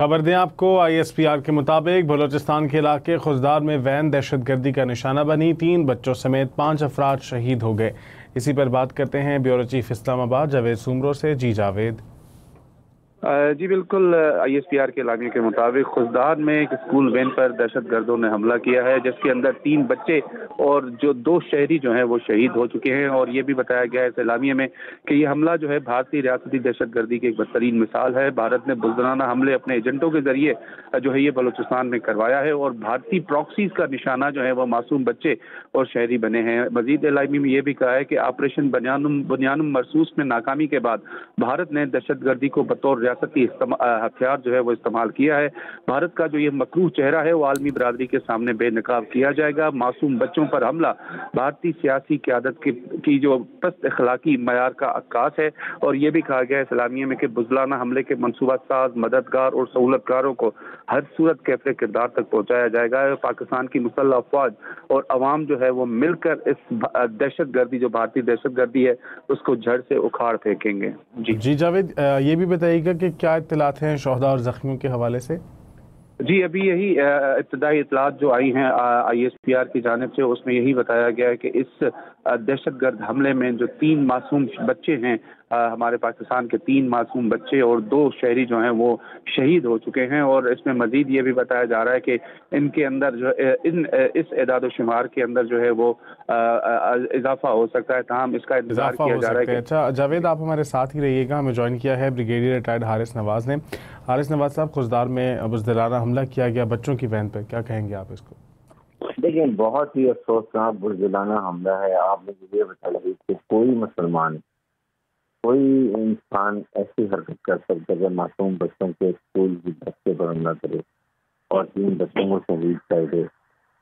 خبر دیں آپ کو ISPR کے مطابق بلوچستان کے علاقے خزدار میں وین دہشت گردی کا نشانہ بنی، 3 بچوں سمیت 5 افراد شہید ہو گئے۔ اسی پر بات کرتے ہیں بیورو چیف اسلام آباد جاوید سومرو سے۔ جی جاوید۔ جی بالکل، ISPR کے اعلامیے کے مطابق خزدار میں ایک اسکول وین پر دہشت گردوں نے حملہ کیا ہے، جس کے اندر 3 بچے اور جو 2 شہری جو ہیں وہ شہید ہو چکے ہیں، اور یہ بھی بتایا گیا ہے اس اعلامیے میں کہ یہ حملہ جو ہے بھارتی ریاستی دہشت گردی کی ایک بدترین مثال ہے۔ بھارت نے بزدلانہ حملے اپنے ایجنٹوں کے ذریعے جو ہے یہ بلوچستان میں کروایا ہے، اور بھارتی پراکسیز کا نشانہ جو ہے وہ معصوم بچے اور شہری بنے ہیں۔ مزید اعلامیے میں یہ بھی کہا ہے کہ آپریشن بنیانم مرسوس میں ناکامی کے بعد بھارت نے دہشت گردی کو بطور ریاستی ہتھیار جو ہے وہ استعمال کیا ہے۔ بھارت کا جو یہ مکروہ چہرہ ہے وہ عالمی برادری کے سامنے بے نقاب کیا جائے گا۔ معصوم بچوں پر حملہ بھارتی سیاسی قیادت کی جو پست اخلاقی معیار کا عکاس ہے، اور یہ بھی کہا گیا ہے اسلامیہ میں کہ بزدلانہ حملے کے منصوبہ ساز، مددگار اور سہولت کاروں کو ہر صورت کیفر کردار تک پہنچایا جائے گا۔ پاکستان کی مسلح افواج اور عوام جو ہے وہ مل کر اس دہشت گردی جو بھارتی دہشت گردی ہے اس کو جڑ سے اکھاڑ پھینکیں گے۔ جی جاوید، یہ بھی بتائیے گا کہ کیا اطلاعات ہیں شہداء اور زخمیوں کے حوالے سے؟ جی ابھی یہی ابتدائی اطلاعات جو آئی ہیں ISPR کی جانب سے، اس میں یہی بتایا گیا ہے کہ اس دہشت گرد حملے میں جو 3 معصوم بچے ہیں، ہمارے پاکستان کے 3 معصوم بچے اور 2 شہری جو ہیں وہ شہید ہو چکے ہیں، اور اس میں مزید یہ بھی بتایا جا رہا ہے کہ ان کے اندر جو اس اعداد و شمار کے اندر جو ہے وہ اضافہ ہو سکتا ہے، تاہم اس کا انتظار کیا جا رہا ہے۔ اچھا جاوید، آپ ہمارے ساتھ ہی رہیے گا۔ ہمیں جوائن کیا ہے بریگیڈیئر ریٹائرڈ حارث نواز نے۔ حارث نواز صاحب، خزدار میں بزدلانہ حملہ کیا گیا بچوں کی وین پہ، کیا کہیں گے آپ اس کو؟ دیکھیں، بہت ہی افسوسناک بزدلانہ حملہ ہے۔ آپ نے یہ بتایا کہ کوئی مسلمان، کوئی انسان ایسی حرکت کر سکتا ہے کہ معصوم بچوں کے اسکول کی بچے پر حملہ کرے اور 3 بچوں کو شہید کر دے۔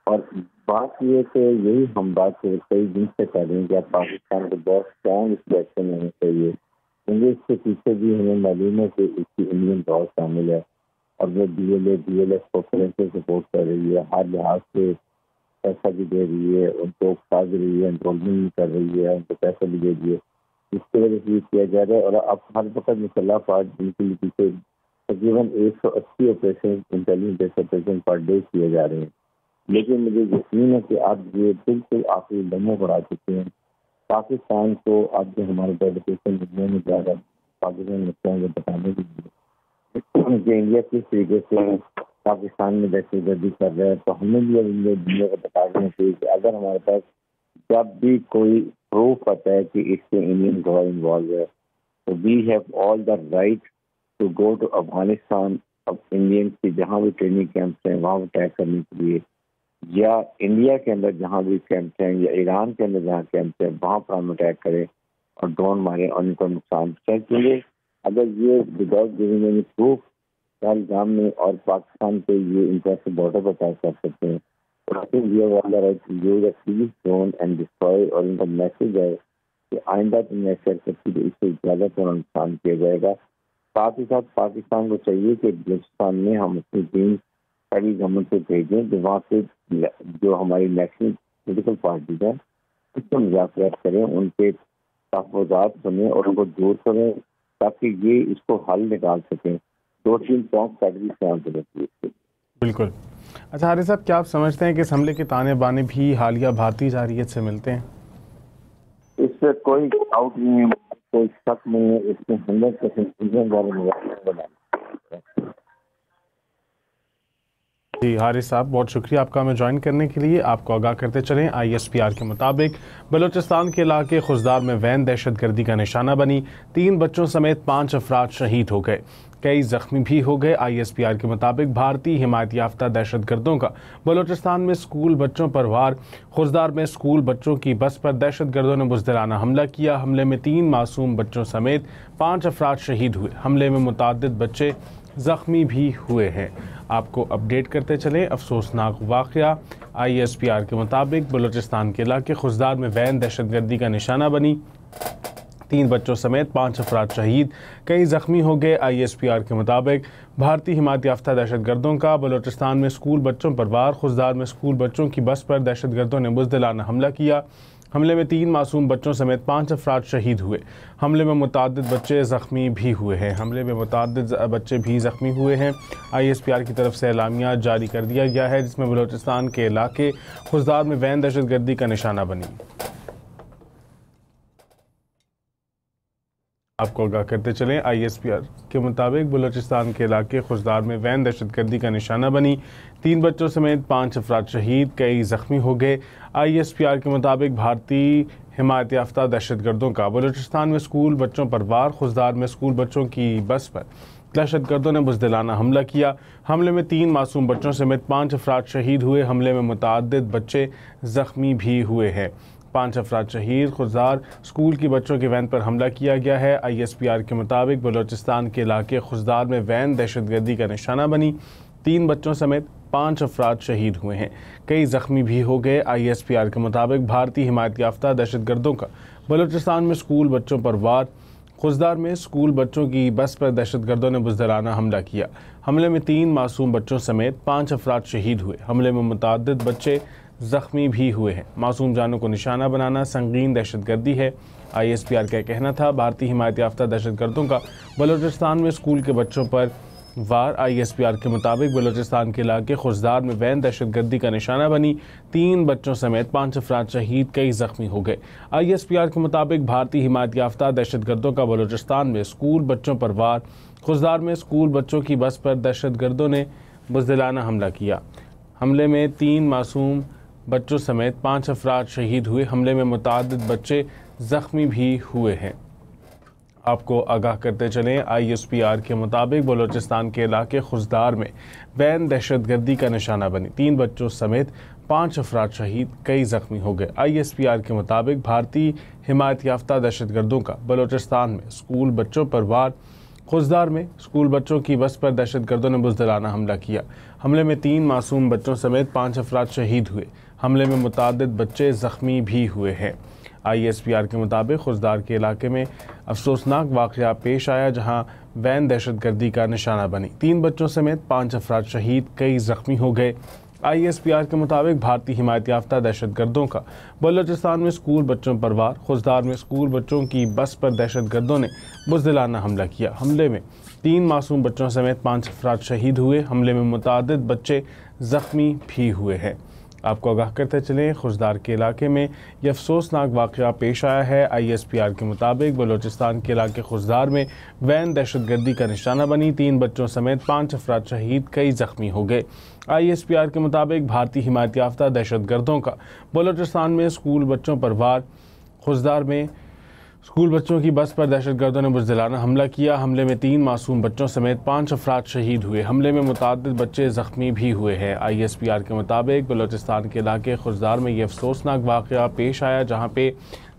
اور بات یہ کہ یہی ہم بات کئی دن سے کر رہے ہیں کہ پاکستان کو بہت اسٹرانگ اس ایکشن ہونا چاہیے، کیونکہ اس کے پیچھے بھی ہمیں معلوم ہے کہ اس کی انڈین بہت شامل ہے، اور وہ DLS کو فرنس سپورٹ کر رہی ہے، ہر لحاظ سے پیسہ بھی دے رہی ہے، ان کو اکسا بھی رہی ہے، انرولمنٹ بھی کر رہی ہے، ان کو پیسہ بھی دے رہی ہے، جس کی وجہ سے یہ کیا جا رہا ہے۔ اور اب ہر وقت مسلح افواج ان کے پیچھے تقریباً 180 operation, intelligence operation per day کیے جا رہے ہیں، لیکن مجھے یقین ہے کہ اب یہ بالکل آخری لمحوں پر آ چکے ہیں۔ پاکستان کو اب جو ہمارے ڈیلیگیشن میں جا رہا ہے پاکستان مسئلہ کو بتانے کے لیے کہ انڈیا کس طریقے سے پاکستان میں دہشت گردی کر رہا ہے، تو ہمیں بھی اب دنیا کو بتا دینا چاہیے کہ اگر ہمارے پاس جب بھی کوئی پروف آتا ہے کہ اس سے انڈین گور انوالو ہے، تو we have all the right to go to Afghanistan, اب انڈینس کی جہاں بھی ٹریننگ کیمپس ہیں وہاں اٹیک کرنے کے لیے، یا انڈیا کے اندر جہاں بھی کیمپس ہیں یا ایران کے اندر جہاں کیمپس ہیں وہاں پر ہم اٹیک کریں اور ڈرون ماریں اور ان کو نقصان پہنچائیں، کیونکہ اگر یہ وداؤٹ گیونگ اینی پروف الزام میں اور پاکستان پہ یہ انٹرسٹ بارڈر پر اٹیک کر سکتے ہیں، اور ان کا میسج ہے کہ آئندہ تم ایسا کرتی تو اس سے زیادہ تھوڑا نقصان کیا جائے گا۔ ساتھ ہی ساتھ پاکستان کو چاہیے کہ بلوچستان میں ہم اپنی ٹیم ساری گورنمنٹ کو بھیجیں کہ وہاں سے جو ہماری نیشنل پولیٹیکل پارٹیز ہیں اس سے مذاکرات کریں، ان کے تحفظات سنیں اور ان کو دور کریں تاکہ یہ اس کو حل نکال سکیں۔ 2-3 پوائنٹ کیٹیگری سے آنسر رکھیے اس کے۔ بالکل۔ اچھا حارث صاحب، کیا آپ سمجھتے ہیں کہ اس حملے کے تانے بانے بھی حالیہ بھارتی جارحیت سے ملتے ہیں؟ اس سے کوئی ڈاؤٹ نہیں ہے، کوئی شک نہیں ہے، اس میں 100% بنا۔ جی حارث صاحب، بہت شکریہ آپ کا ہمیں جوائن کرنے کے لیے۔ آپ کو آگاہ کرتے چلیں، ISPR کے مطابق بلوچستان کے علاقے خزدار میں وین دہشت گردی کا نشانہ بنی، 3 بچوں سمیت 5 افراد شہید ہو گئے، کئی زخمی بھی ہو گئے۔ ISPR کے مطابق بھارتی حمایت یافتہ دہشت گردوں کا بلوچستان میں اسکول بچوں پر وار، خزدار میں اسکول بچوں کی بس پر دہشت گردوں نے بزدلانہ حملہ کیا۔ حملے میں 3 معصوم بچوں سمیت 5 افراد شہید ہوئے، حملے میں متعدد بچے زخمی بھی ہوئے ہیں۔ آپ کو اپڈیٹ کرتے چلیں، افسوسناک واقعہ ISPR کے مطابق بلوچستان کے علاقے خزدار میں وین دہشت گردی کا نشانہ بنی، 3 بچوں سمیت 5 افراد شہید، کئی زخمی ہو گئے۔ ISPR کے مطابق بھارتی حمایت یافتہ دہشت گردوں کا بلوچستان میں اسکول بچوں پر وار، خزدار میں اسکول بچوں کی بس پر دہشت گردوں نے بزدلانہ حملہ کیا۔ حملے میں 3 معصوم بچوں سمیت 5 افراد شہید ہوئے. حملے میں متعدد بچے زخمی بھی ہوئے ہیں. ISPR کی طرف سے اعلامیہ جاری کر دیا گیا ہے جس میں بلوچستان کے علاقے خضدار میں وین دہشت گردی کا نشانہ بنی. آپ کو آگاہ کرتے چلیں ISPR کے مطابق بلوچستان کے علاقے خضدار میں وین دہشت گردی کا نشانہ بنی. 3 بچوں سمیت 5 افراد شہید، کئی زخمی ہو گئے. ISPR کے مطابق بھارتی حمایت یافتہ دہشت گردوں کا بلوچستان میں اسکول بچوں پر وار. خضدار میں اسکول بچوں کی بس پر دہشت گردوں نے بزدلانہ حملہ کیا. حملے میں 3 معصوم بچوں سمیت 5 افراد شہید ہوئے. حملے میں متعدد بچے زخمی بھی ہوئے ہیں. 5 افراد شہید. خضدار اسکول کی بچوں کی وین پر حملہ کیا گیا ہے. ISPR کے مطابق بلوچستان کے علاقے خضدار میں وین دہشت گردی کا نشانہ بنی. 3 بچوں سمیت 5 افراد شہید ہوئے ہیں، کئی زخمی بھی ہو گئے. ISPR کے مطابق بھارتی حمایت یافتہ دہشت گردوں کا بلوچستان میں اسکول بچوں پر وار. خضدار میں اسکول بچوں کی بس پر دہشت گردوں نے بزدلانہ حملہ کیا. حملے میں 3 معصوم بچوں سمیت 5 افراد شہید ہوئے. حملے میں متعدد بچے زخمی بھی ہوئے ہیں. معصوم جانوں کو نشانہ بنانا سنگین دہشت گردی ہے. ISPR کا کہنا تھا بھارتی حمایت یافتہ دہشت گردوں کا بلوچستان میں اسکول کے بچوں پر وار. ISPR کے مطابق بلوچستان کے علاقے خضدار میں وین دہشت گردی کا نشانہ بنی. 3 بچوں سمیت 5 افراد شہید، کئی زخمی ہو گئے. ISPR کے مطابق بھارتی حمایت یافتہ دہشت گردوں کا بلوچستان میں اسکول بچوں پر وار. خضدار میں اسکول بچوں کی بس پر دہشت گردوں نے بزدلانہ حملہ کیا. حملے میں 3 معصوم بچوں سمیت 5 افراد شہید ہوئے. حملے میں متعدد بچے زخمی بھی ہوئے ہیں. آپ کو آگاہ کرتے چلیں ISPR کے مطابق بلوچستان کے علاقے خضدار میں وین دہشت گردی کا نشانہ بنی. 3 بچوں سمیت 5 افراد شہید، کئی زخمی ہو گئے. ISPR کے مطابق بھارتی حمایت یافتہ دہشت گردوں کا بلوچستان میں اسکول بچوں پر وار. خضدار میں اسکول بچوں کی بس پر دہشت گردوں نے بزدلانہ حملہ کیا. حملے میں 3 معصوم بچوں سمیت 5 افراد شہید ہوئے. حملے میں متعدد بچے زخمی بھی ہوئے ہیں. ISPR کے مطابق خضدار کے علاقے میں افسوسناک واقعہ پیش آیا جہاں وین دہشت گردی کا نشانہ بنی. 3 بچوں سمیت 5 افراد شہید، کئی زخمی ہو گئے. ISPR کے مطابق بھارتی حمایت یافتہ دہشت گردوں کا بلوچستان میں اسکول بچوں پر وار. خضدار میں اسکول بچوں کی بس پر دہشت گردوں نے بزدلانہ حملہ کیا. حملے میں 3 معصوم بچوں سمیت 5 افراد شہید ہوئے. حملے میں متعدد بچے زخمی بھی ہوئے ہیں. آپ کو آگاہ کرتے چلیں خضدار کے علاقے میں یہ افسوسناک واقعہ پیش آیا ہے. ISPR کے مطابق بلوچستان کے علاقے خضدار میں وین دہشت گردی کا نشانہ بنی. 3 بچوں سمیت 5 افراد شہید، کئی زخمی ہو گئے. ISPR کے مطابق بھارتی حمایت یافتہ دہشت گردوں کا بلوچستان میں اسکول بچوں پر وار. خضدار میں اسکول بچوں کی بس پر دہشت گردوں نے بزدلانہ حملہ کیا. حملے میں 3 معصوم بچوں سمیت 5 افراد شہید ہوئے. حملے میں متعدد بچے زخمی بھی ہوئے ہیں. ISPR کے مطابق بلوچستان کے علاقے خضدار میں یہ افسوسناک واقعہ پیش آیا جہاں پہ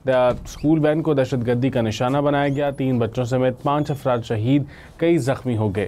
اسکول وین کو دہشت گردی کا نشانہ بنایا گیا. 3 بچوں سمیت 5 افراد شہید، کئی زخمی ہو گئے.